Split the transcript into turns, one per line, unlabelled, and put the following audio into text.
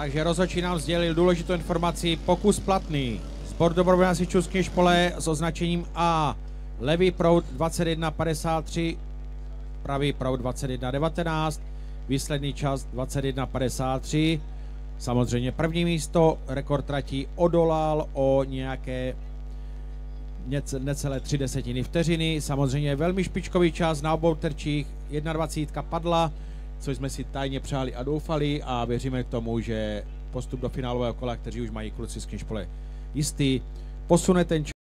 Takže rozhodčí nám sdělil důležitou informaci, pokus platný. Sport dobrovolné hasičů z Kněžpole s označením A. Levý proud 21.53, pravý proud 21.19, výsledný čas 21.53. Samozřejmě první místo, rekord tratí odolal o nějaké necelé 0,3 vteřiny. Samozřejmě velmi špičkový čas na obou terčích, 21 padla, což jsme si tajně přáli a doufali a věříme k tomu, že postup do finálového kola, kteří už mají kluci z Kněžpole jistý, posune ten čas.